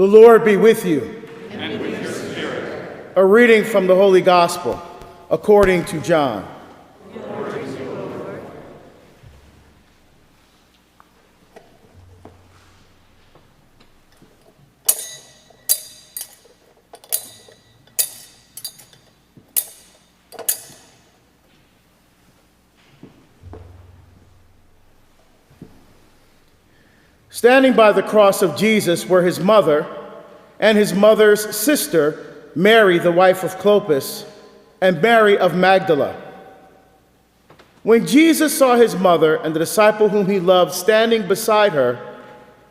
The Lord be with you. And with your spirit. A reading from the Holy Gospel according to John. Glory to you, Lord. Standing by the cross of Jesus were his mother and his mother's sister, Mary, the wife of Clopas, and Mary of Magdala. When Jesus saw his mother and the disciple whom he loved standing beside her,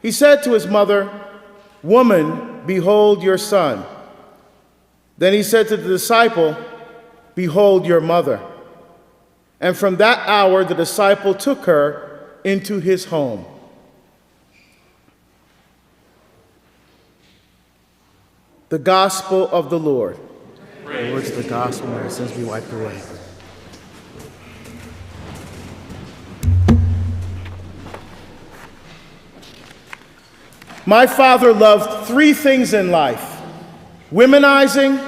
he said to his mother, "Woman, behold your son." Then he said to the disciple, "Behold your mother." And from that hour the disciple took her into his home. The Gospel of the Lord. Praise The words of the gospel, may our sins be wiped away. My father loved three things in life: womenizing,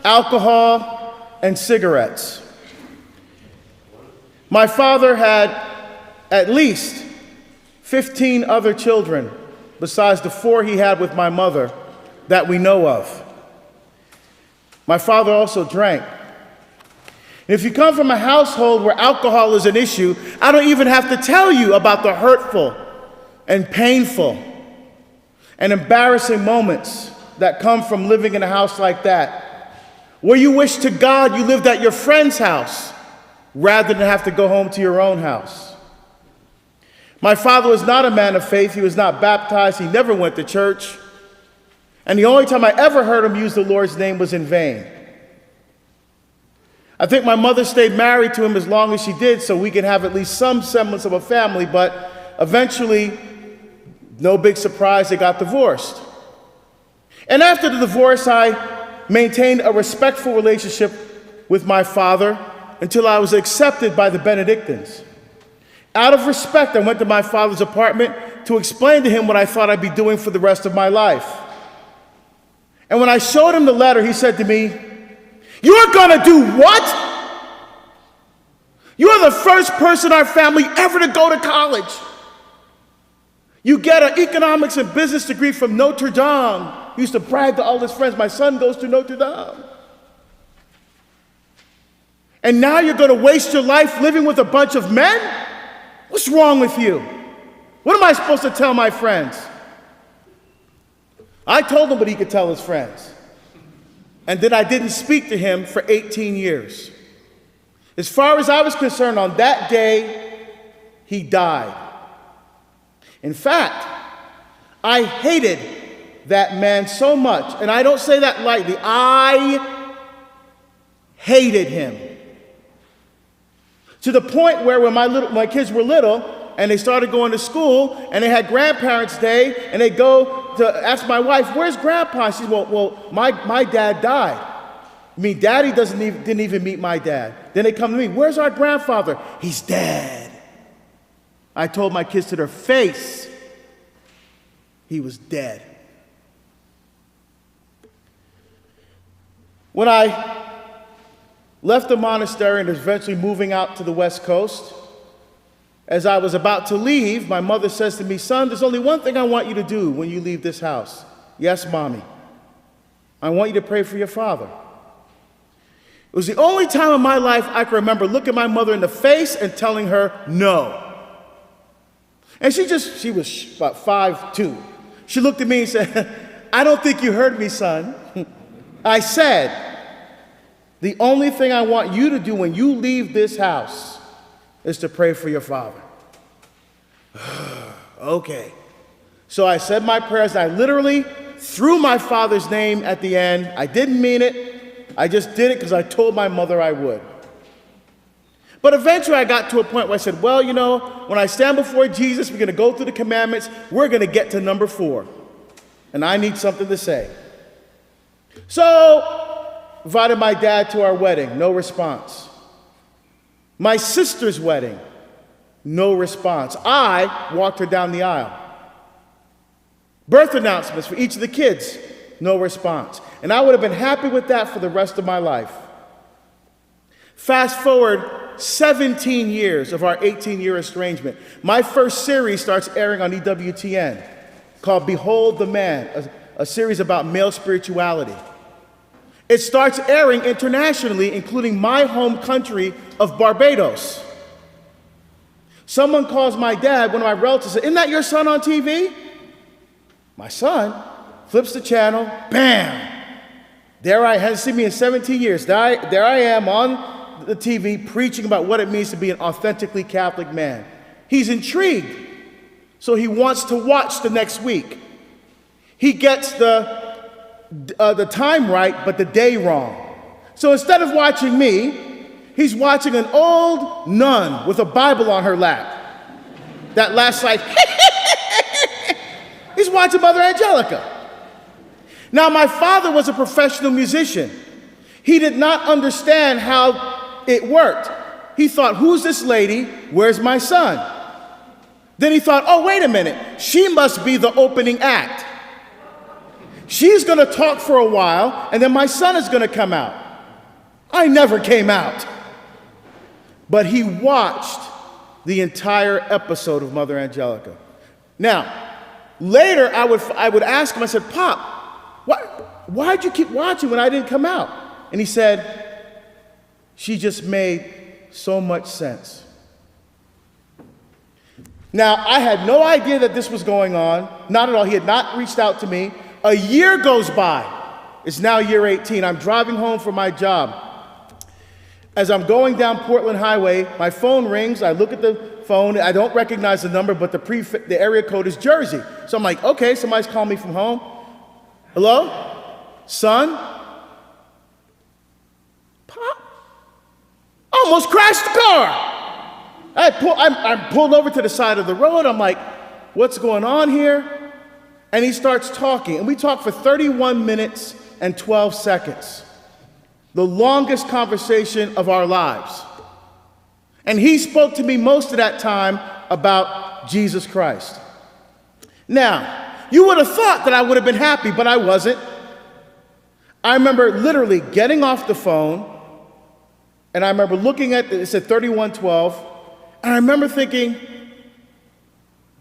alcohol, and cigarettes. My father had at least 15 other children besides the 4 he had with my mother that we know of. My father also drank. And if you come from a household where alcohol is an issue, I don't even have to tell you about the hurtful and painful and embarrassing moments that come from living in a house like that, where you wish to God you lived at your friend's house rather than have to go home to your own house. My father was not a man of faith. He was not baptized. He never went to church. And the only time I ever heard him use the Lord's name was in vain. I think my mother stayed married to him as long as she did so we could have at least some semblance of a family, but eventually, no big surprise, they got divorced. And after the divorce, I maintained a respectful relationship with my father until I was accepted by the Benedictines. Out of respect, I went to my father's apartment to explain to him what I thought I'd be doing for the rest of my life. And when I showed him the letter, he said to me, "You're gonna do what? You're the first person in our family ever to go to college. You get an economics and business degree from Notre Dame." He used to brag to all his friends, "My son goes to Notre Dame. And now you're gonna waste your life living with a bunch of men? What's wrong with you? What am I supposed to tell my friends?" I told him what he could tell his friends. And then I didn't speak to him for 18 years. As far as I was concerned, on that day, he died. In fact, I hated that man so much, and I don't say that lightly, I hated him. To the point where when my kids were little, and they started going to school, and they had grandparents' day, and they go to ask my wife, "Where's Grandpa?" She said, well, my dad died. I mean, Daddy didn't even meet my dad. Then they come to me, "Where's our grandfather?" "He's dead." I told my kids to their face, he was dead. When I left the monastery and was eventually moving out to the West Coast, as I was about to leave, my mother says to me, "Son, there's only one thing I want you to do when you leave this house." "Yes, Mommy." "I want you to pray for your father." It was the only time in my life I can remember looking my mother in the face and telling her no. And she was about 5'2". She looked at me and said, "I don't think you heard me, son." I said, "The only thing I want you to do when you leave this house is to pray for your father." Okay. So I said my prayers, and I literally threw my father's name at the end. I didn't mean it. I just did it because I told my mother I would. But eventually I got to a point where I said, well, you know, when I stand before Jesus, we're going to go through the commandments. We're going to get to number 4. And I need something to say. So, invited my dad to our wedding. No response. My sister's wedding. No response. I walked her down the aisle. Birth announcements for each of the kids, no response. And I would have been happy with that for the rest of my life. Fast forward 17 years of our 18-year estrangement. My first series starts airing on EWTN called Behold the Man, a series about male spirituality. It starts airing internationally, including my home country of Barbados. Someone calls my dad, one of my relatives, said, "Isn't that your son on TV?" My son flips the channel, bam! There I hadn't seen me in 17 years. There I am on the TV preaching about what it means to be an authentically Catholic man. He's intrigued, so he wants to watch the next week. He gets the time right, but the day wrong. So instead of watching me, he's watching an old nun with a Bible on her lap. That last like, he's watching Mother Angelica. Now, my father was a professional musician. He did not understand how it worked. He thought, who's this lady? Where's my son? Then he thought, oh, wait a minute. She must be the opening act. She's going to talk for a while, and then my son is going to come out. I never came out. But he watched the entire episode of Mother Angelica. Now, later I would ask him, I said, Pop, why'd you keep watching when I didn't come out? And he said, she just made so much sense. Now, I had no idea that this was going on. Not at all. He had not reached out to me. A year goes by. It's now year 18. I'm driving home from my job. As I'm going down Portland Highway, my phone rings. I look at the phone. I don't recognize the number, but the area code is Jersey. So I'm like, okay, somebody's calling me from home. Hello? Son? Pop? Almost crashed the car. I'm pulled over to the side of the road. I'm like, what's going on here? And he starts talking. And we talked for 31 minutes and 12 seconds. The longest conversation of our lives. And he spoke to me most of that time about Jesus Christ. Now, you would have thought that I would have been happy, but I wasn't. I remember literally getting off the phone, and I remember looking at it said 3112, and I remember thinking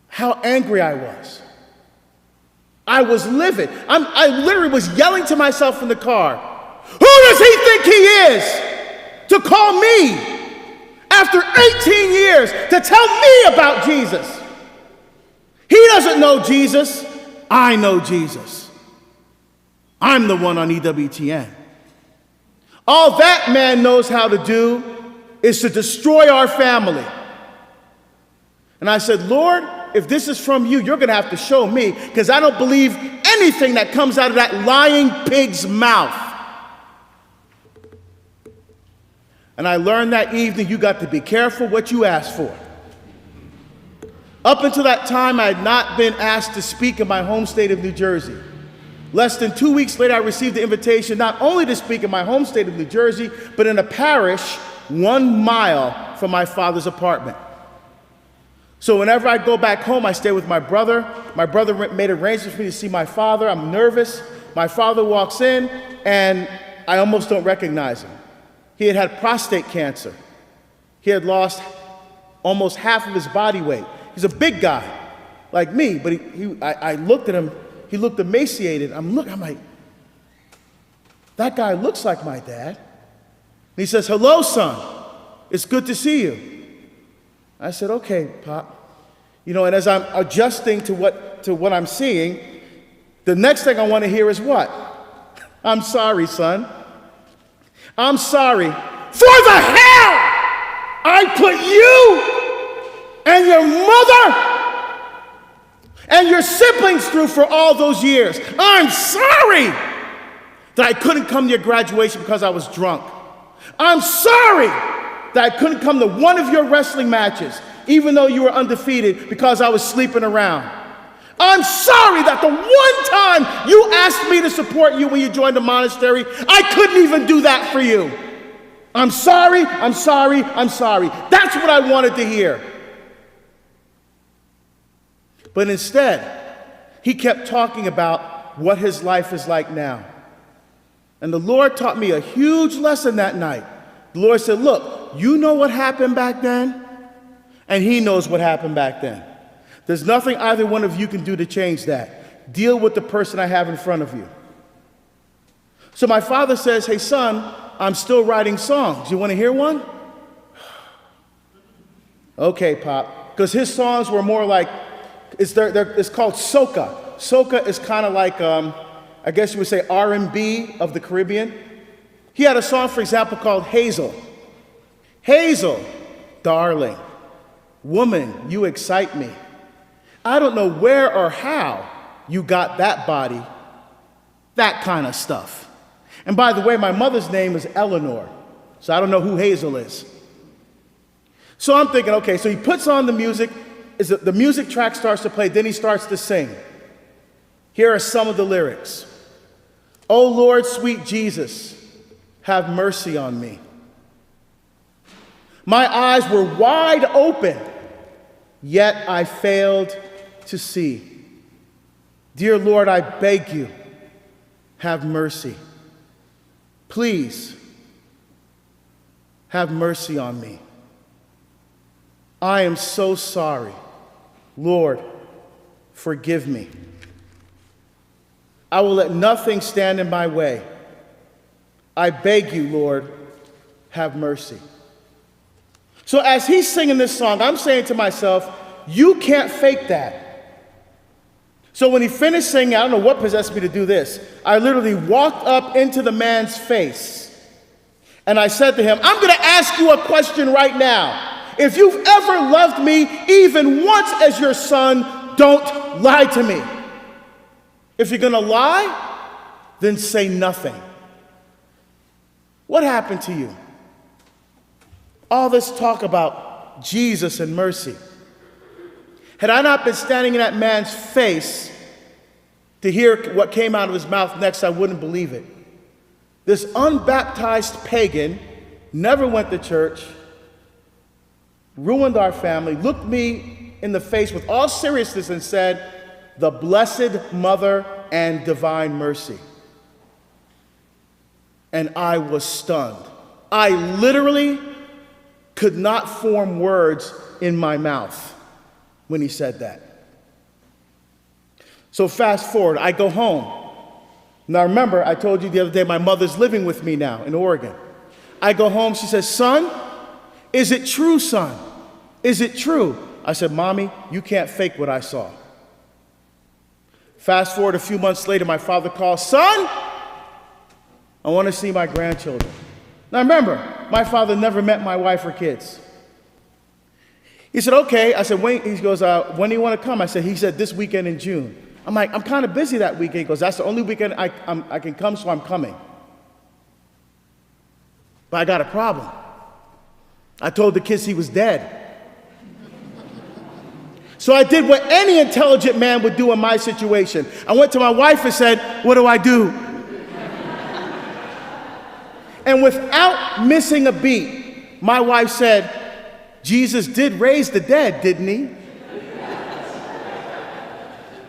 how angry I was. I was livid. I literally was yelling to myself in the car, who does he think he is to call me after 18 years to tell me about Jesus? He doesn't know Jesus. I know Jesus. I'm the one on EWTN. All that man knows how to do is to destroy our family. And I said, Lord, if this is from you, you're going to have to show me, because I don't believe anything that comes out of that lying pig's mouth. And I learned that evening, you got to be careful what you ask for. Up until that time, I had not been asked to speak in my home state of New Jersey. Less than 2 weeks later, I received the invitation not only to speak in my home state of New Jersey, but in a parish 1 mile from my father's apartment. So whenever I go back home, I stay with my brother. My brother made arrangements for me to see my father. I'm nervous. My father walks in, and I almost don't recognize him. He had had prostate cancer. He had lost almost half of his body weight. He's a big guy, like me, but I looked at him. He looked emaciated. I'm like, that guy looks like my dad. And he says, hello, son. It's good to see you. I said, okay, Pop. You know, and as I'm adjusting to what I'm seeing, the next thing I want to hear is what? I'm sorry, son. I'm sorry for the hell I put you and your mother and your siblings through for all those years. I'm sorry that I couldn't come to your graduation because I was drunk. I'm sorry that I couldn't come to one of your wrestling matches, even though you were undefeated, because I was sleeping around. I'm sorry that the one time you asked me to support you when you joined the monastery, I couldn't even do that for you. I'm sorry, I'm sorry, I'm sorry. That's what I wanted to hear. But instead, he kept talking about what his life is like now. And the Lord taught me a huge lesson that night. The Lord said, look, you know what happened back then, and he knows what happened back then. There's nothing either one of you can do to change that. Deal with the person I have in front of you. So my father says, hey, son, I'm still writing songs. You want to hear one? Okay, Pop. Because his songs were more like, it's called soca. Soca is kind of like, I guess you would say R&B of the Caribbean. He had a song, for example, called Hazel. Hazel, darling, woman, you excite me. I don't know where or how you got that body, that kind of stuff. And by the way, my mother's name is Eleanor, so I don't know who Hazel is. So I'm thinking, okay, so he puts on the music, the music track starts to play, then he starts to sing. Here are some of the lyrics. Oh Lord, sweet Jesus, have mercy on me. My eyes were wide open, yet I failed to see. Dear Lord, I beg you, have mercy. Please, have mercy on me. I am so sorry. Lord, forgive me. I will let nothing stand in my way. I beg you, Lord, have mercy. So as he's singing this song, I'm saying to myself, you can't fake that. So when he finished singing, I don't know what possessed me to do this. I literally walked up into the man's face and I said to him, I'm going to ask you a question right now. If you've ever loved me even once as your son, don't lie to me. If you're going to lie, then say nothing. What happened to you? All this talk about Jesus and mercy. Had I not been standing in that man's face to hear what came out of his mouth next, I wouldn't believe it. This unbaptized pagan never went to church, ruined our family, looked me in the face with all seriousness and said, the Blessed Mother and Divine Mercy. And I was stunned. I literally could not form words in my mouth when he said that. So fast forward, I go home. Now remember, I told you the other day, my mother's living with me now in Oregon. I go home, she says, son, is it true, son? Is it true? I said, Mommy, you can't fake what I saw. Fast forward a few months later, my father calls, son, I want to see my grandchildren. Now remember, my father never met my wife or kids. He said, okay. I said, when? He goes, when do you want to come? He said, this weekend in June. I'm like, I'm kind of busy that weekend. He goes, that's the only weekend I can come, so I'm coming. But I got a problem. I told the kids he was dead. So I did what any intelligent man would do in my situation. I went to my wife and said, what do I do? And without missing a beat, my wife said, Jesus did raise the dead, didn't he?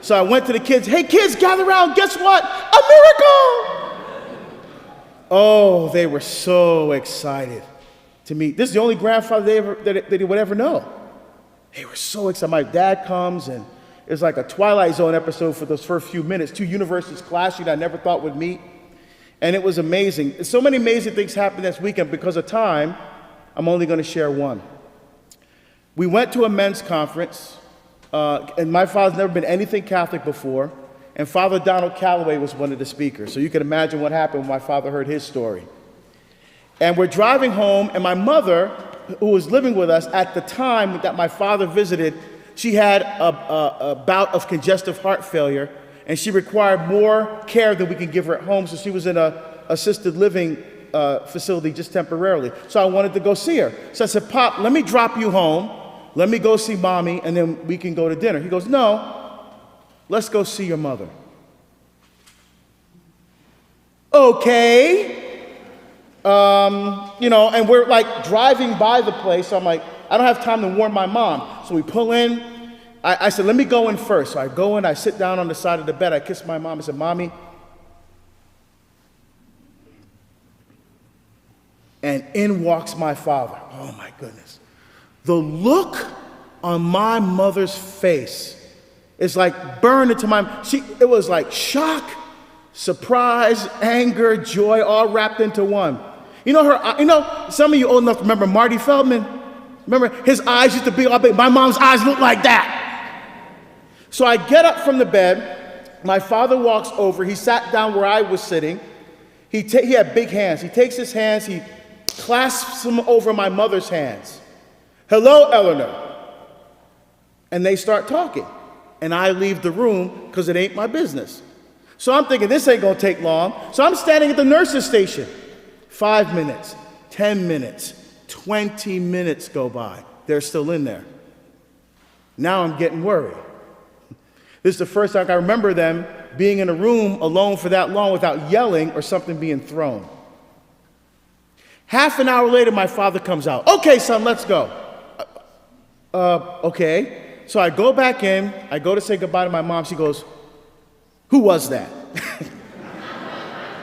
So I went to the kids, hey kids, gather around, guess what? A miracle! Oh, they were so excited to meet. This is the only grandfather that he would ever know. They were so excited. My dad comes, and it's like a Twilight Zone episode for those first few minutes. Two universes clashing I never thought would meet. And it was amazing. So many amazing things happened this weekend. Because of time, I'm only going to share one. We went to a men's conference, and my father's never been anything Catholic before, and Father Donald Calloway was one of the speakers. So you can imagine what happened when my father heard his story. And we're driving home, and my mother, who was living with us at the time that my father visited, she had a bout of congestive heart failure, and she required more care than we can give her at home, so she was in an assisted living facility just temporarily. So I wanted to go see her. So I said, Pop, let me drop you home. Let me go see Mommy, and then we can go to dinner. He goes, no, let's go see your mother. Okay. And we're like driving by the place. So I'm like, I don't have time to warn my mom. So we pull in, I said, let me go in first. So I go in, I sit down on the side of the bed, I kiss my mom, I said, Mommy. And in walks my father. Oh my goodness. The look on my mother's face is like burned into it was like shock, surprise, anger, joy, all wrapped into one. Some of you old enough to remember Marty Feldman. Remember, his eyes used to be all big. My mom's eyes looked like that. So I get up from the bed. My father walks over. He sat down where I was sitting. He had big hands. He takes his hands. He clasps them over my mother's hands. Hello, Eleanor. And they start talking. And I leave the room because it ain't my business. So I'm thinking, this ain't going to take long. So I'm standing at the nurse's station. 5 minutes, 10 minutes, 20 minutes go by. They're still in there. Now I'm getting worried. This is the first time I remember them being in a room alone for that long without yelling or something being thrown. Half an hour later, my father comes out. Okay, son, let's go. Okay. So I go back in. I go to say goodbye to my mom. She goes, who was that?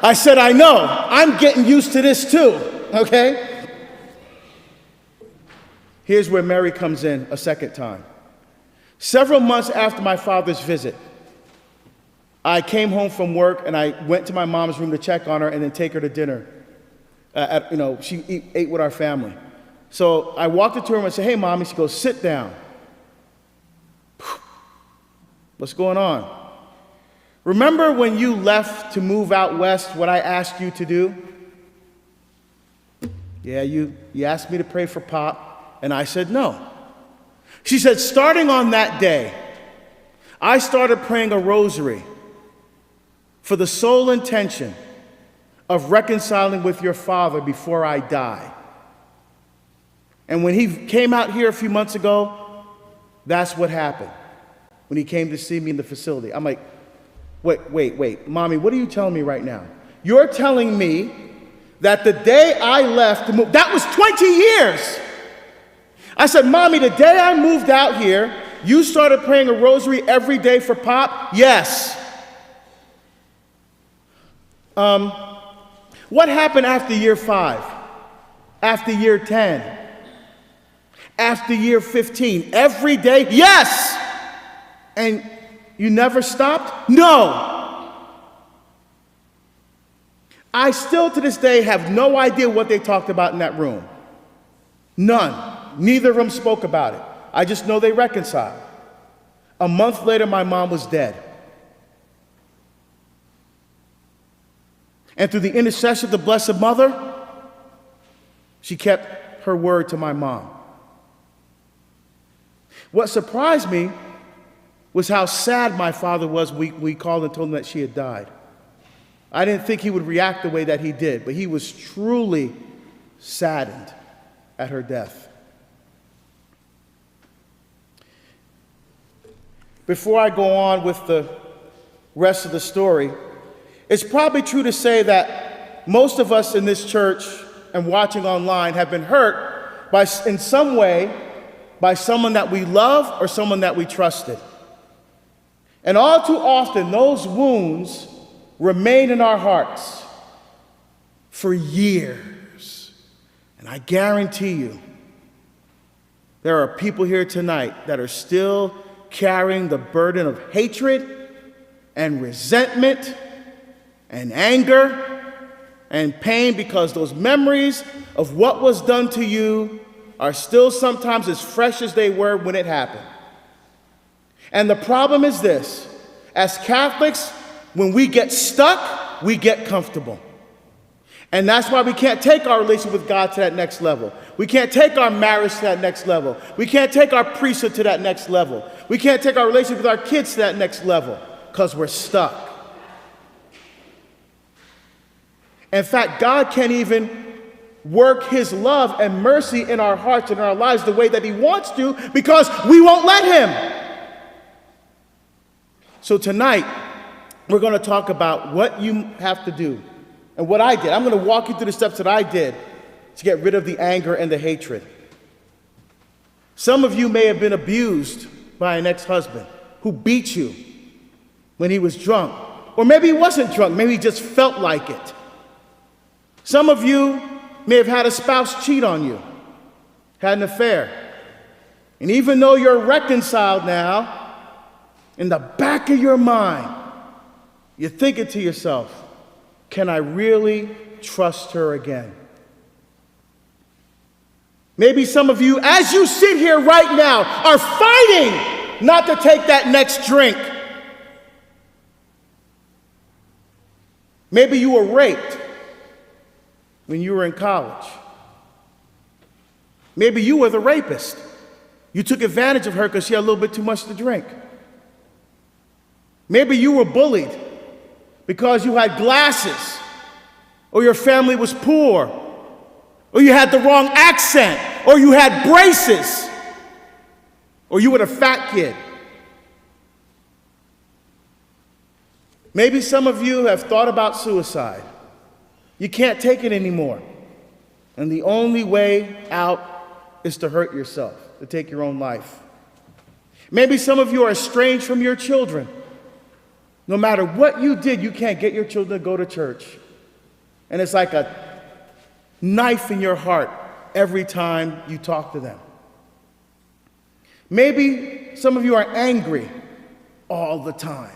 I said, I know. I'm getting used to this too, okay? Here's where Mary comes in a second time. Several months after my father's visit, I came home from work and I went to my mom's room to check on her and then take her to dinner. She ate with our family. So I walked into her room and said, hey, Mommy. She goes, sit down. What's going on? Remember when you left to move out west, what I asked you to do? Yeah, you asked me to pray for Pop, and I said no. She said, starting on that day, I started praying a rosary for the sole intention of reconciling with your father before I die. And when he came out here a few months ago, that's what happened. When he came to see me in the facility. I'm like, wait, Mommy, what are you telling me right now? You're telling me that the day I left to move, that was 20 years. I said, Mommy, the day I moved out here, you started praying a rosary every day for Pop? Yes. What happened after year 5? After year 10? After year 15? Every day? Yes. And you never stopped? No. I still to this day have no idea what they talked about in that room. None. Neither of them spoke about it. I just know they reconciled. A month later, my mom was dead. And through the intercession of the Blessed Mother, she kept her word to my mom. What surprised me was how sad my father was. We called and told him that she had died. I didn't think he would react the way that he did, but he was truly saddened at her death. Before I go on with the rest of the story, it's probably true to say that most of us in this church and watching online have been hurt in some way by someone that we love or someone that we trusted. And all too often, those wounds remain in our hearts for years. And I guarantee you, there are people here tonight that are still carrying the burden of hatred and resentment and anger and pain because those memories of what was done to you are still sometimes as fresh as they were when it happened. And the problem is this: as Catholics, when we get stuck, we get comfortable. And that's why we can't take our relationship with God to that next level. We can't take our marriage to that next level. We can't take our priesthood to that next level. We can't take our relationship with our kids to that next level because we're stuck. In fact, God can't even work his love and mercy in our hearts and in our lives the way that he wants to because we won't let him. So tonight, we're going to talk about what you have to do and what I did. I'm going to walk you through the steps that I did to get rid of the anger and the hatred. Some of you may have been abused by an ex-husband who beat you when he was drunk. Or maybe he wasn't drunk, maybe he just felt like it. Some of you may have had a spouse cheat on you, had an affair. And even though you're reconciled now, in the back of your mind, you're thinking to yourself, can I really trust her again? Maybe some of you, as you sit here right now, are fighting not to take that next drink. Maybe you were raped when you were in college. Maybe you were the rapist. You took advantage of her because she had a little bit too much to drink. Maybe you were bullied because you had glasses, or your family was poor, or you had the wrong accent, or you had braces, or you were a fat kid. Maybe some of you have thought about suicide. You can't take it anymore. And the only way out is to hurt yourself, to take your own life. Maybe some of you are estranged from your children. No matter what you did, you can't get your children to go to church. And it's like a knife in your heart every time you talk to them. Maybe some of you are angry all the time.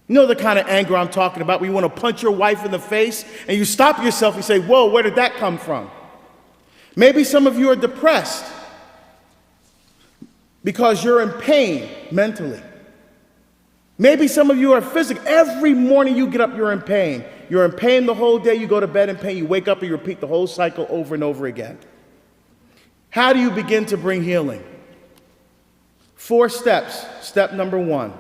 You know the kind of anger I'm talking about, where you want to punch your wife in the face and you stop yourself and say, whoa, where did that come from? Maybe some of you are depressed because you're in pain mentally. Maybe some of you are physically. Every morning you get up, you're in pain. You're in pain the whole day, you go to bed in pain, you wake up and you repeat the whole cycle over and over again. How do you begin to bring healing? 4 steps. Step number 1.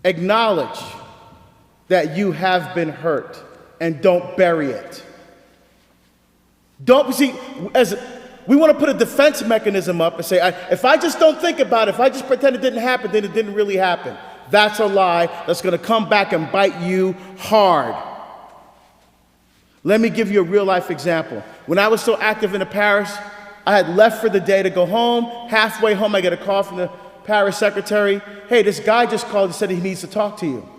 Acknowledge that you have been hurt and don't bury it. Don't see, as we want to put a defense mechanism up and say, if I just don't think about it, if I just pretend it didn't happen, then it didn't really happen. That's a lie that's going to come back and bite you hard. Let me give you a real life example. When I was still active in the parish, I had left for the day to go home. Halfway home, I get a call from the parish secretary. Hey, this guy just called and said he needs to talk to you.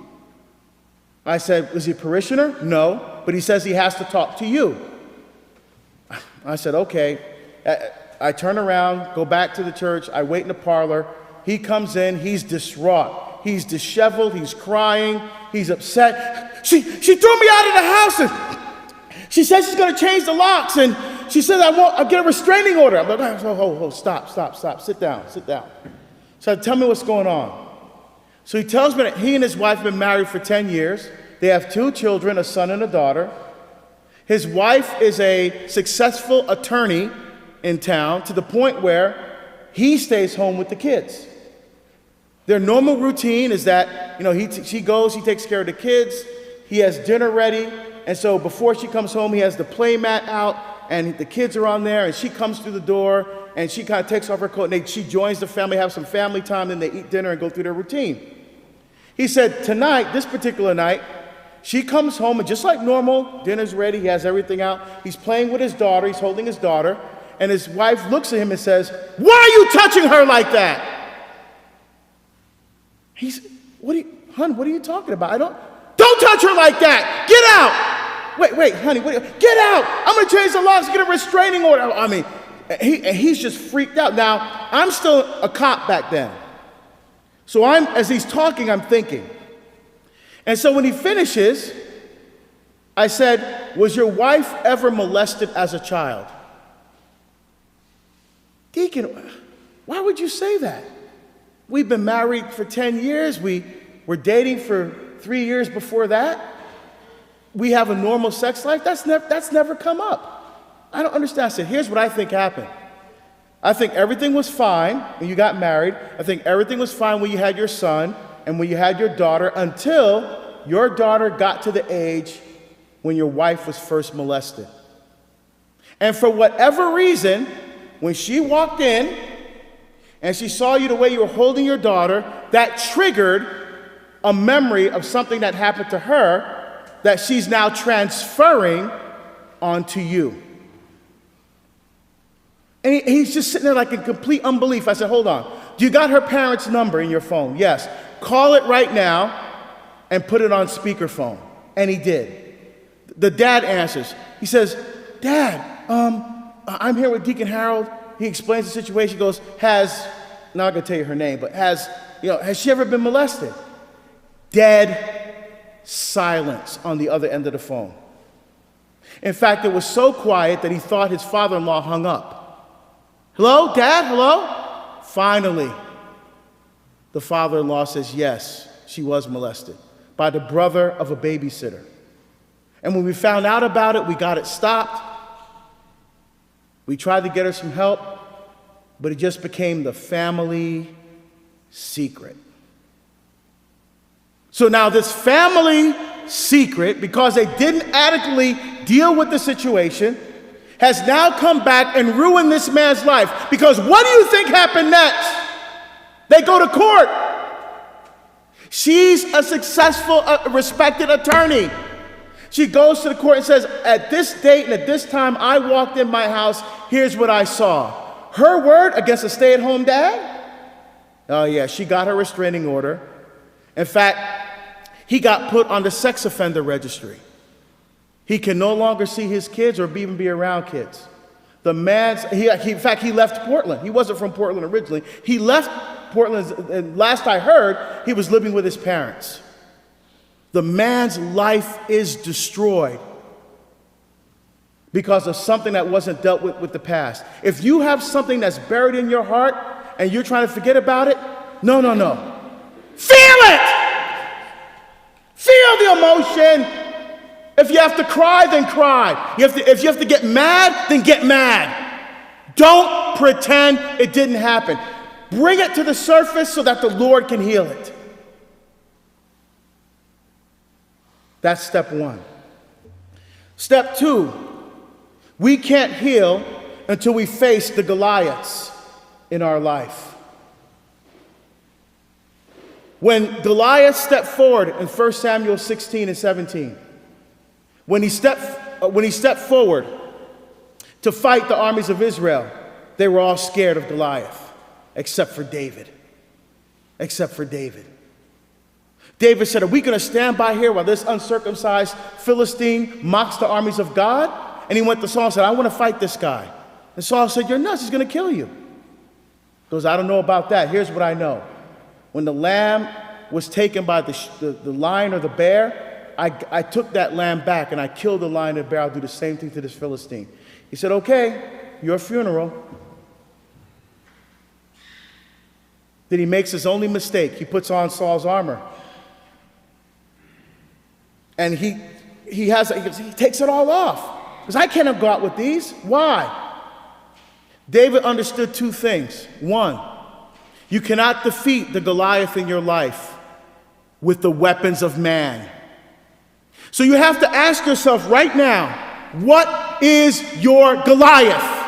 I said, was he a parishioner? No, but he says he has to talk to you. I said, okay. I turn around, go back to the church. I wait in the parlor. He comes in. He's distraught. He's disheveled. He's crying. He's upset. She threw me out of the house. And she says she's going to change the locks. And she says, I'll get a restraining order. I'm like, oh, stop. Sit down. So tell me what's going on. So he tells me that he and his wife have been married for 10 years. They have 2 children, a son and a daughter. His wife is a successful attorney in town, to the point where he stays home with the kids. Their normal routine is that, she goes, he takes care of the kids, he has dinner ready, and so before she comes home, he has the play mat out, and the kids are on there, and she comes through the door, and she kind of takes off her coat, and she joins the family, have some family time, then they eat dinner and go through their routine. He said tonight, this particular night, she comes home, and just like normal, dinner's ready, he has everything out, he's playing with his daughter, he's holding his daughter, and his wife looks at him and says, why are you touching her like that? He's, what are you talking about? Don't touch her like that. Get out. Wait, honey, get out. I'm going to change the locks, get a restraining order. I mean, he's just freaked out. Now, I'm still a cop back then. So as he's talking, I'm thinking. And so when he finishes, I said, was your wife ever molested as a child? Deacon, why would you say that? We've been married for 10 years. We were dating for 3 years before that. We have a normal sex life. That's never come up. I don't understand. I said, here's what I think happened. I think everything was fine when you got married. I think everything was fine when you had your son and when you had your daughter, until your daughter got to the age when your wife was first molested. And for whatever reason, when she walked in and she saw you the way you were holding your daughter, that triggered a memory of something that happened to her that she's now transferring onto you. And he's just sitting there like in complete unbelief. I said, hold on. Do you got her parents' number in your phone? Yes. Call it right now and put it on speakerphone. And he did. The dad answers. He says, Dad, I'm here with Deacon Harold. He explains the situation. He goes, not going to tell you her name, but has she ever been molested? Dead silence on the other end of the phone. In fact, it was so quiet that he thought his father-in-law hung up. Hello, Dad? Hello? Finally, the father-in-law says, yes, she was molested by the brother of a babysitter. And when we found out about it, we got it stopped. We tried to get her some help, but it just became the family secret. So now this family secret, because they didn't adequately deal with the situation, has now come back and ruined this man's life. Because what do you think happened next? They go to court. She's a successful, respected attorney. She goes to the court and says, at this date and at this time I walked in my house, here's what I saw. Her word against a stay-at-home dad? Oh yeah, she got her restraining order. In fact, he got put on the sex offender registry. He can no longer see his kids or even be around kids. The man's, in fact, he left Portland. He wasn't from Portland originally. He left Portland, and last I heard, he was living with his parents. The man's life is destroyed because of something that wasn't dealt with the past. If you have something that's buried in your heart and you're trying to forget about it, no. Feel it! Feel the emotion. If you have to cry, then cry. If you have to get mad, then get mad. Don't pretend it didn't happen. Bring it to the surface so that the Lord can heal it. That's step one. Step two, we can't heal until we face the Goliaths in our life. When Goliath stepped forward in 1 Samuel 16 and 17, when he stepped forward to fight the armies of Israel, they were all scared of Goliath, except for David. David said, are we going to stand by here while this uncircumcised Philistine mocks the armies of God? And he went to Saul and said, I want to fight this guy. And Saul said, you're nuts, he's going to kill you. He goes, I don't know about that. Here's what I know. When the lamb was taken by the lion or the bear, I took that lamb back and I killed the lion and the bear. I'll do the same thing to this Philistine. He said, okay, your funeral. Then he makes his only mistake. He puts on Saul's armor. And he takes it all off. Because I cannot go out with these. Why? David understood two things. One, you cannot defeat the Goliath in your life with the weapons of man. So you have to ask yourself right now, what is your Goliath?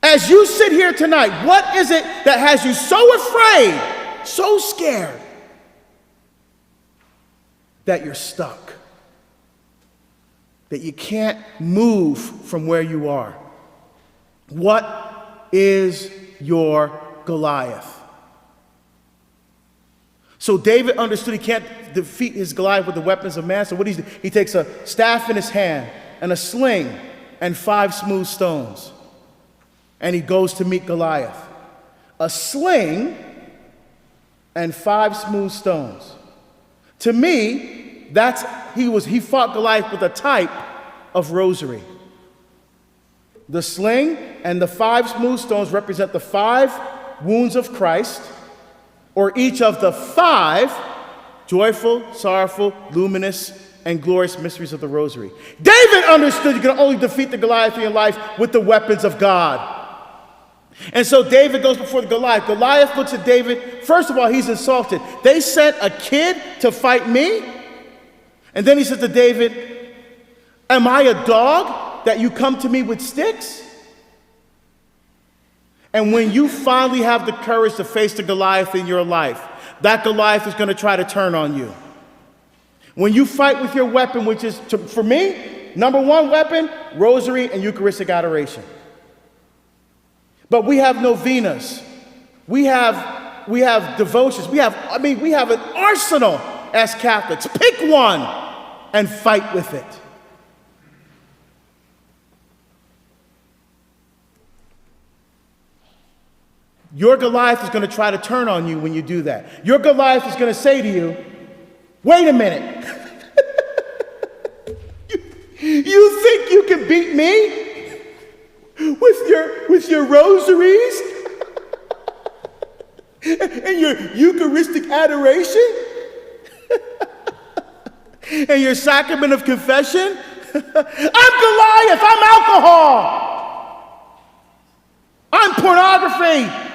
As you sit here tonight, what is it that has you so afraid, so scared, that you're stuck, that you can't move from where you are? What is your Goliath? So David understood he can't defeat his Goliath with the weapons of man. So what he takes a staff in his hand and a sling and 5 smooth stones. And he goes to meet Goliath. A sling and 5 smooth stones. To me, he fought Goliath with a type of rosary. The sling and the 5 smooth stones represent the 5 wounds of Christ, or each of the 5 joyful, sorrowful, luminous, and glorious mysteries of the rosary. David understood you can only defeat the Goliath in your life with the weapons of God. And so David goes before the Goliath. Goliath looks at David. First of all, he's insulted. They sent a kid to fight me? And then he says to David, am I a dog that you come to me with sticks? And when you finally have the courage to face the Goliath in your life, that Goliath is going to try to turn on you. When you fight with your weapon, which is, for me, number 1 weapon, rosary and Eucharistic adoration. But we have novenas. We have devotions. We have an arsenal as Catholics. Pick one and fight with it. Your Goliath is going to try to turn on you when you do that. Your Goliath is going to say to you, wait a minute. You think you can beat me with your rosaries and your Eucharistic adoration and your sacrament of confession? I'm Goliath. I'm alcohol. I'm pornography.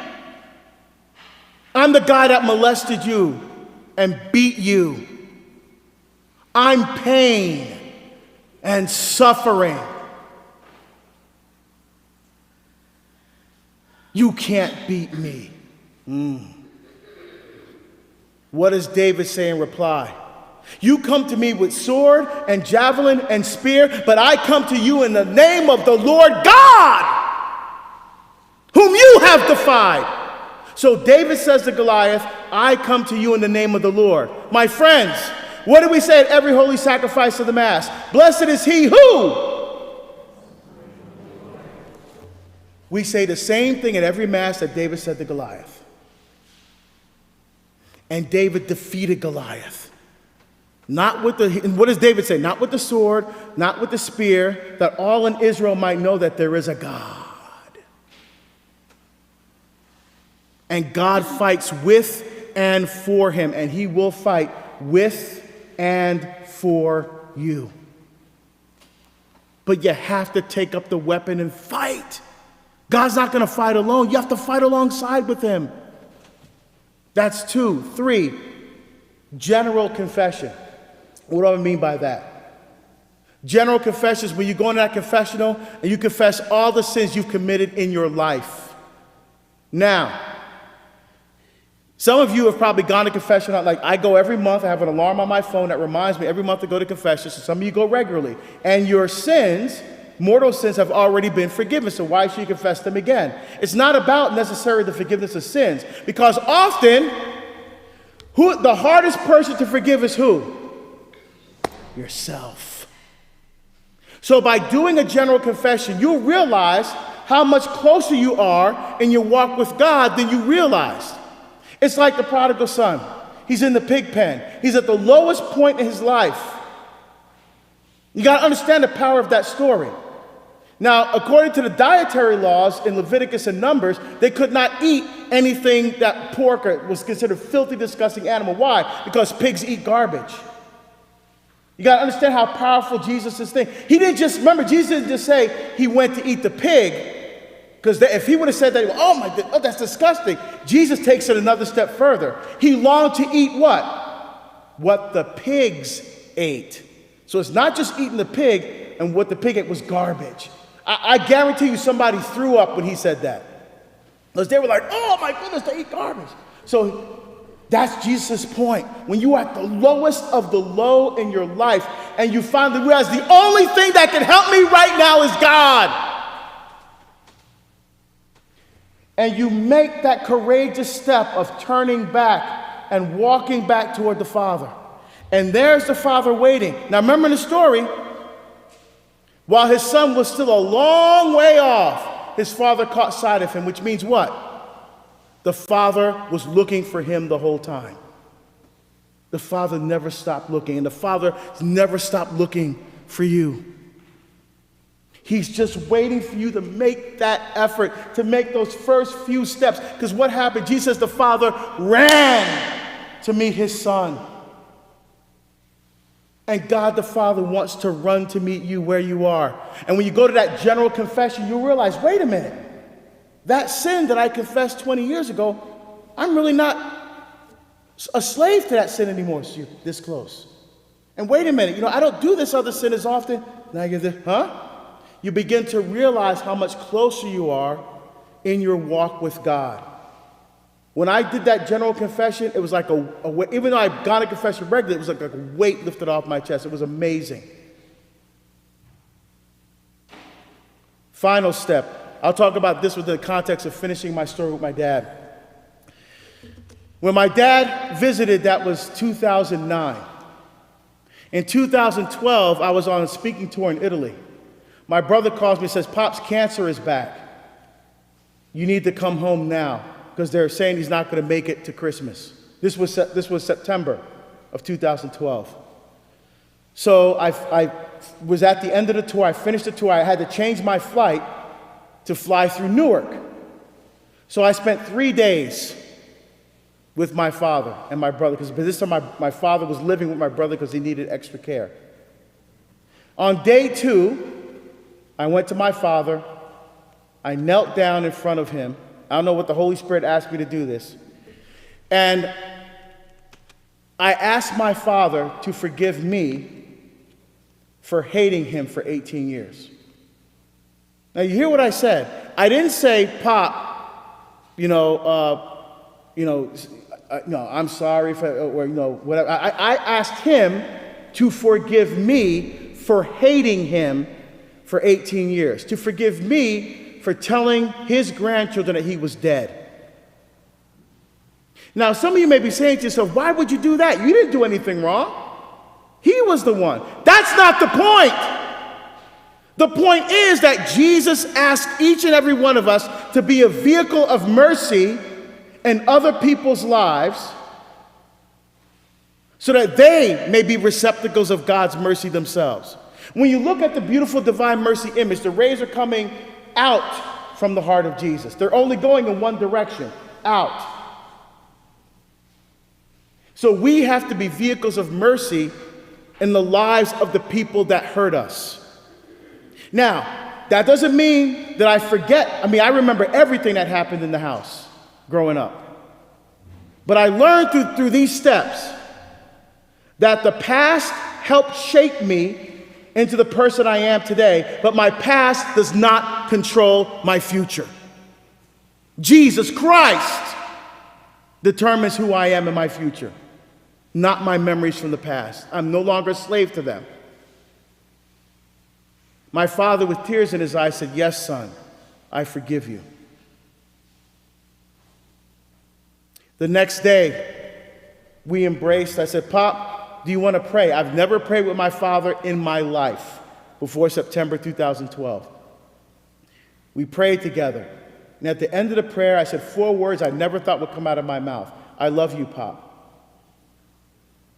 I'm the guy that molested you and beat you. I'm pain and suffering. You can't beat me. What does David say in reply? You come to me with sword and javelin and spear, but I come to you in the name of the Lord God, whom you have defied. So David says to Goliath, I come to you in the name of the Lord. My friends, what do we say at every holy sacrifice of the Mass? Blessed is he who? We say the same thing at every Mass that David said to Goliath. And David defeated Goliath. Not with and what does David say? Not with the sword, not with the spear, that all in Israel might know that there is a God. And God fights with and for him, and he will fight with and for you. But you have to take up the weapon and fight. God's not going to fight alone. You have to fight alongside with him. That's 2. 3, general confession. What do I mean by that? General confession is when you go into that confessional and you confess all the sins you've committed in your life. Now, some of you have probably gone to confession. Like I go every month. I have an alarm on my phone that reminds me every month to go to confession. So some of you go regularly. And your sins, mortal sins, have already been forgiven. So why should you confess them again? It's not about necessarily the forgiveness of sins. Because often, the hardest person to forgive is who? Yourself. So by doing a general confession, you'll realize how much closer you are in your walk with God than you realized. It's like the prodigal son. He's in the pig pen. He's at the lowest point in his life. You got to understand the power of that story. Now, according to the dietary laws in Leviticus and Numbers, they could not eat anything that pork was considered filthy, disgusting animal. Why? Because pigs eat garbage. You got to understand how powerful Jesus' thing. He didn't just, remember, Jesus didn't just say he went to eat the pig. Because if he would have said that, that's disgusting. Jesus takes it another step further. He longed to eat what? What the pigs ate. So it's not just eating the pig, and what the pig ate was garbage. I guarantee you somebody threw up when he said that. Because they were like, oh my goodness, they eat garbage. So that's Jesus' point. When you are at the lowest of the low in your life, and you finally realize the only thing that can help me right now is God. And you make that courageous step of turning back and walking back toward the Father. And there's the Father waiting. Now remember the story. While his son was still a long way off, his father caught sight of him, which means what? The Father was looking for him the whole time. The Father never stopped looking, and the Father never stopped looking for you. He's just waiting for you to make that effort, to make those first few steps. Because what happened? Jesus says the Father ran to meet his Son. And God the Father wants to run to meet you where you are. And when you go to that general confession, you'll realize, wait a minute. That sin that I confessed 20 years ago, I'm really not a slave to that sin anymore. So you're this close. And wait a minute, I don't do this other sin as often. Now you're this, You begin to realize how much closer you are in your walk with God. When I did that general confession, it was like even though I'd gone to confession regularly, it was like a weight lifted off my chest. It was amazing. Final step, I'll talk about this within the context of finishing my story with my dad. When my dad visited, that was 2009. In 2012, I was on a speaking tour in Italy. My brother calls me and says, "Pop's cancer is back. You need to come home now," because they're saying he's not going to make it to Christmas. This was September of 2012. So I was at the end of the tour. I finished the tour. I had to change my flight to fly through Newark. So I spent 3 days with my father and my brother, because by this time my father was living with my brother because he needed extra care. On day 2, I went to my father. I knelt down in front of him. I don't know what the Holy Spirit asked me to do this. And I asked my father to forgive me for hating him for 18 years. Now you hear what I said. I didn't say, "Pop, no, I'm sorry for, or whatever." I asked him to forgive me for hating him for 18 years, to forgive me for telling his grandchildren that he was dead. Now, some of you may be saying to yourself, "Why would you do that? You didn't do anything wrong. He was the one." That's not the point. The point is that Jesus asked each and every one of us to be a vehicle of mercy in other people's lives so that they may be receptacles of God's mercy themselves. When you look at the beautiful divine mercy image, the rays are coming out from the heart of Jesus. They're only going in one direction, out. So we have to be vehicles of mercy in the lives of the people that hurt us. Now, that doesn't mean that I forget. I remember everything that happened in the house growing up. But I learned through these steps that the past helped shape me into the person I am today, but my past does not control my future. Jesus Christ determines who I am in my future, not my memories from the past. I'm no longer a slave to them. My father, with tears in his eyes, said, "Yes, son, I forgive you." The next day, we embraced. I said, "Pop, do you want to pray?" I've never prayed with my father in my life before September 2012. We prayed together. And at the end of the prayer, I said 4 words I never thought would come out of my mouth. "I love you, Pop."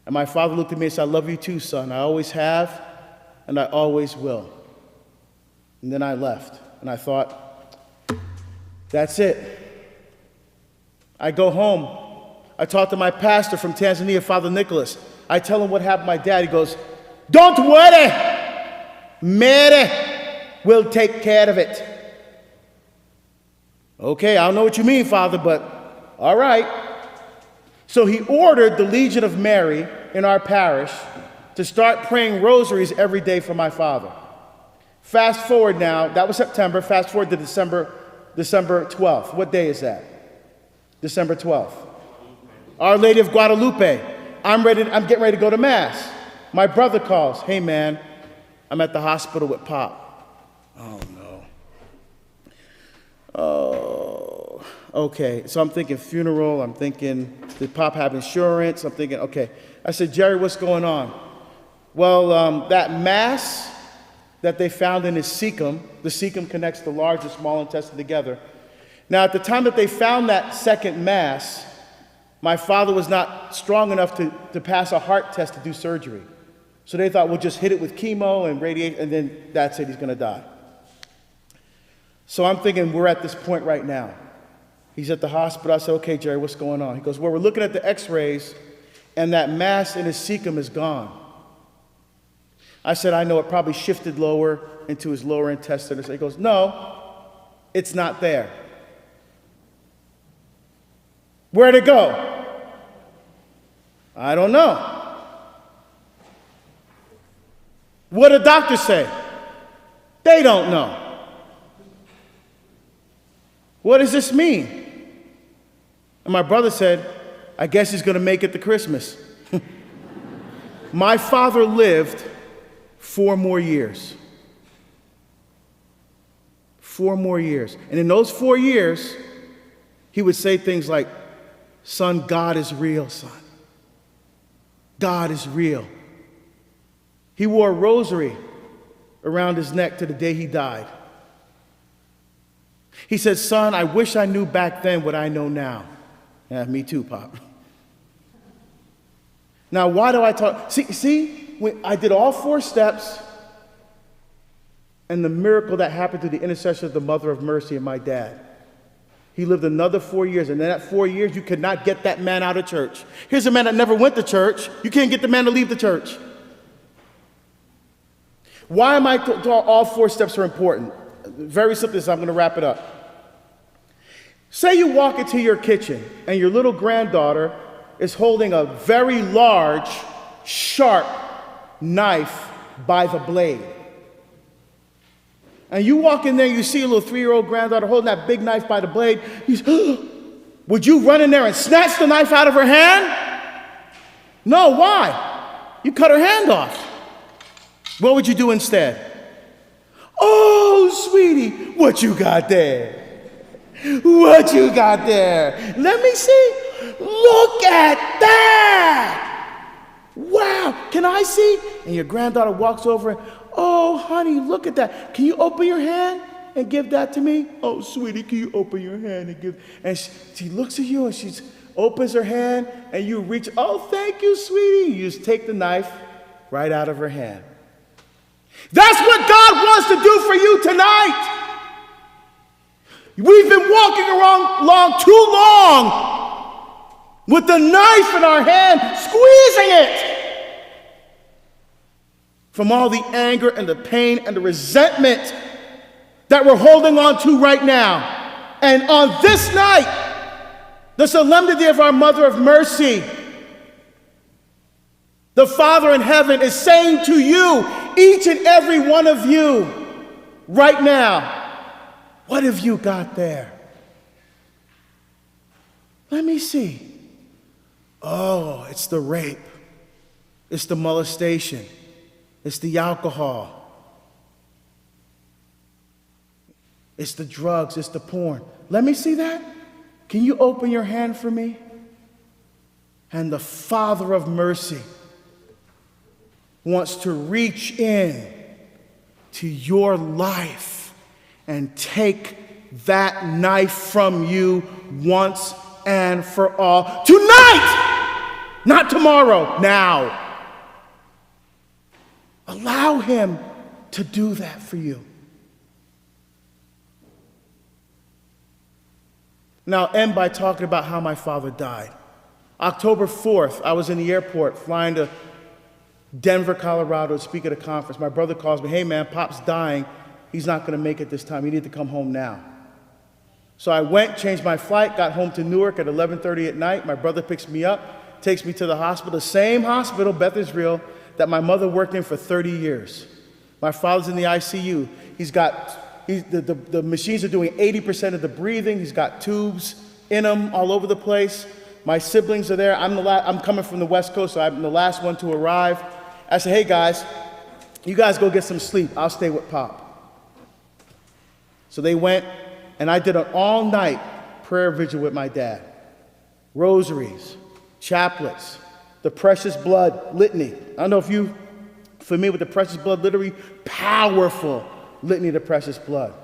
And my father looked at me and said, "I love you too, son. I always have, and I always will." And then I left. And I thought, that's it. I go home. I talk to my pastor from Tanzania, Father Nicholas. I tell him what happened to my dad. He goes, "Don't worry. Mary will take care of it." Okay, I don't know what you mean, Father, but all right. So he ordered the Legion of Mary in our parish to start praying rosaries every day for my father. Fast forward now, that was September, fast forward to December 12th. What day is that? December 12th. Our Lady of Guadalupe. I'm getting ready to go to Mass. My brother calls, "Hey man, I'm at the hospital with Pop." Oh no. Oh, okay. So I'm thinking funeral, I'm thinking, did Pop have insurance? I'm thinking, okay. I said, "Jerry, what's going on?" "Well, that mass that they found in his cecum," the cecum connects the large and small intestine together. Now, at the time that they found that second mass, my father was not strong enough to pass a heart test to do surgery. So they thought, we'll just hit it with chemo and radiation, and then that's it, he's going to die. So I'm thinking, we're at this point right now. He's at the hospital. I said, "Okay, Jerry, what's going on?" He goes, "Well, we're looking at the x-rays, and that mass in his cecum is gone." I said, "I know, it probably shifted lower into his lower intestine." He goes, "No, it's not there." "Where'd it go?" "I don't know." "What do doctors say?" "They don't know." "What does this mean?" And my brother said, "I guess he's going to make it to Christmas." My father lived 4 more years. 4 more years. And in those 4 years, he would say things like, son, God is real, son. God is real. He wore a rosary around his neck to the day he died. He said, son, I wish I knew back then what I know now. Yeah, me too, Pop. Now, why do I talk? See, when I did all 4 steps, and the miracle that happened through the intercession of the Mother of Mercy and my dad. He lived another 4 years, and in that 4 years, you could not get that man out of church. Here's a man that never went to church. You can't get the man to leave the church. Why am I all 4 steps are important? Very simply, so I'm going to wrap it up. Say you walk into your kitchen, and your little granddaughter is holding a very large, sharp knife by the blade. And you walk in there, you see a little 3-year-old granddaughter holding that big knife by the blade. You say, would you run in there and snatch the knife out of her hand? No, why? You cut her hand off. What would you do instead? Oh, sweetie, what you got there? What you got there? Let me see. Look at that. Wow, can I see? And your granddaughter walks over and, oh, honey, look at that. Can you open your hand and give that to me? Oh, sweetie, can you open your hand and give? And she looks at you and she opens her hand and you reach, oh, thank you, sweetie. You just take the knife right out of her hand. That's what God wants to do for you tonight. We've been walking along too long with the knife in our hand, squeezing it from all the anger and the pain and the resentment that we're holding on to right now. And on this night, the solemnity of our Mother of Mercy, the Father in heaven is saying to you, each and every one of you, right now, what have you got there? Let me see. Oh, it's the rape. It's the molestation. It's the alcohol. It's the drugs. It's the porn. Let me see that. Can you open your hand for me? And the Father of mercy wants to reach in to your life and take that knife from you once and for all. Tonight! Not tomorrow, now. Allow him to do that for you. Now, I'll end by talking about how my father died. October 4th, I was in the airport flying to Denver, Colorado to speak at a conference. My brother calls me, hey man, Pop's dying. He's not going to make it this time. You need to come home now. So I went, changed my flight, got home to Newark at 11:30 at night. My brother picks me up, takes me to the hospital, the same hospital, Beth Israel, that my mother worked in for 30 years. My father's in the ICU. The machines are doing 80% of the breathing. He's got tubes in him all over the place. My siblings are there. I'm coming from the West Coast, so I'm the last one to arrive. I said, hey guys, you guys go get some sleep. I'll stay with Pop. So they went, and I did an all-night prayer vigil with my dad. Rosaries, chaplets, the precious blood litany. I don't know if you're familiar with the precious blood litany. Powerful litany of the precious blood.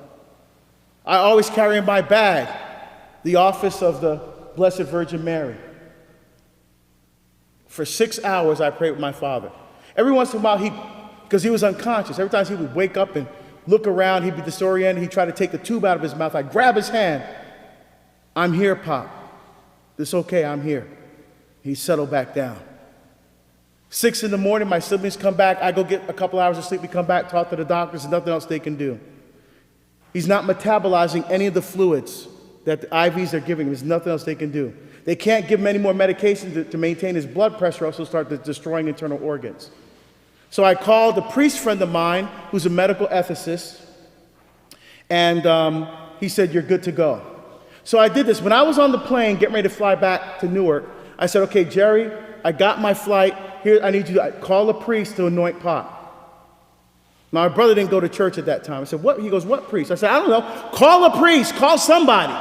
I always carry in my bag the office of the Blessed Virgin Mary. For 6 hours, I prayed with my father. Every once in a while, because he was unconscious, every time he would wake up and look around, he'd be disoriented, he'd try to take the tube out of his mouth. I'd grab his hand. I'm here, Pop. It's okay, I'm here. He'd settle back down. 6 in the morning, my siblings come back. I go get a couple hours of sleep. We come back, talk to the doctors, and nothing else they can do. He's not metabolizing any of the fluids that the IVs are giving him. There's nothing else they can do. They can't give him any more medication to maintain his blood pressure, also start destroying internal organs. So I called a priest friend of mine who's a medical ethicist, and he said, you're good to go. So I did this. When I was on the plane getting ready to fly back to Newark, I said, okay, Jerry, I got my flight. Here, I need you to call a priest to anoint Pop. My brother didn't go to church at that time. I said, what? He goes, what priest? I said, I don't know. Call a priest. Call somebody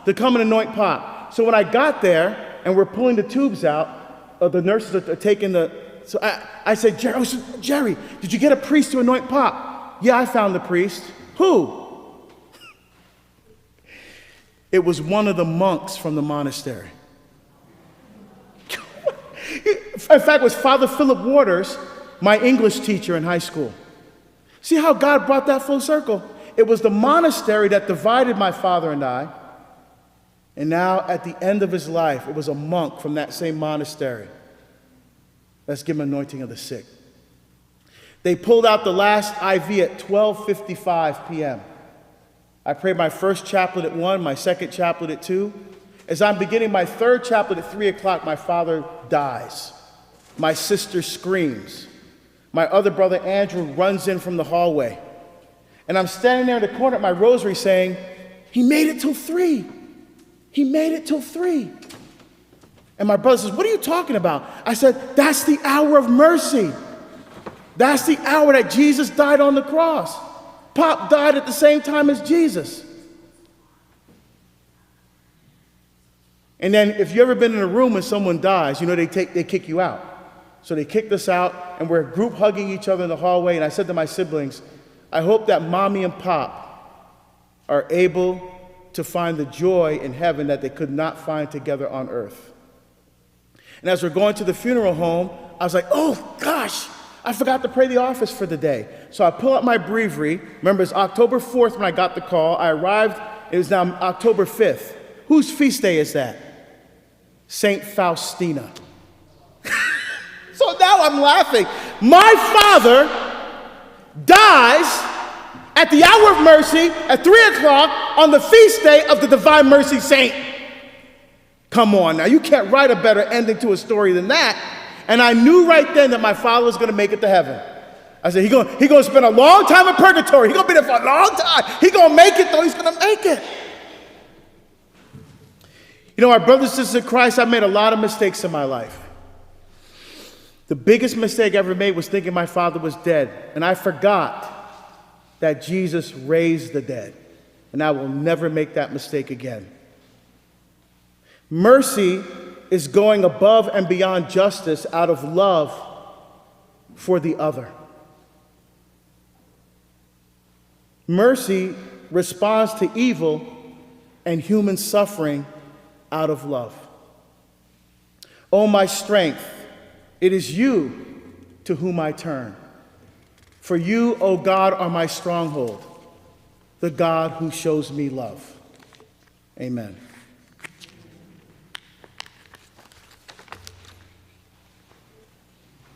to come and anoint Pop. So when I got there and we're pulling the tubes out, the nurses are taking the, so I said, Jerry, did you get a priest to anoint Pop? Yeah, I found the priest. Who? It was one of the monks from the monastery. In fact, it was Father Philip Waters, my English teacher in high school. See how God brought that full circle? It was the monastery that divided my father and I. And now, at the end of his life, it was a monk from that same monastery. Let's give him anointing of the sick. They pulled out the last IV at 12:55 p.m. I prayed my first chaplet at 1, my second chaplet at 2. As I'm beginning my third chaplet at 3 o'clock, my father dies. My sister screams. My other brother, Andrew, runs in from the hallway. And I'm standing there in the corner at my rosary saying, he made it till 3. He made it till 3. And my brother says, what are you talking about? I said, that's the hour of mercy. That's the hour that Jesus died on the cross. Pop died at the same time as Jesus. And then if you've ever been in a room when someone dies, you know they kick you out. So they kicked us out, and we're group hugging each other in the hallway, and I said to my siblings, I hope that Mommy and Pop are able to find the joy in heaven that they could not find together on earth. And as we're going to the funeral home, I was like, oh gosh, I forgot to pray the office for the day. So I pull out my breviary. Remember, it's October 4th when I got the call. I arrived, it was now October 5th. Whose feast day is that? Saint Faustina. So now I'm laughing. My father dies at the hour of mercy at 3 o'clock on the feast day of the Divine Mercy Saint. Come on now, you can't write a better ending to a story than that. And I knew right then that my father was going to make it to heaven. I said, he's going to spend a long time in purgatory. He's going to be there for a long time. He's going to make it, though. He's going to make it. You know, our brothers and sisters in Christ, I made a lot of mistakes in my life. The biggest mistake I ever made was thinking my father was dead. And I forgot that Jesus raised the dead. And I will never make that mistake again. Mercy is going above and beyond justice out of love for the other. Mercy responds to evil and human suffering out of love. O my strength, it is you to whom I turn. For you, O God, are my stronghold, the God who shows me love. Amen.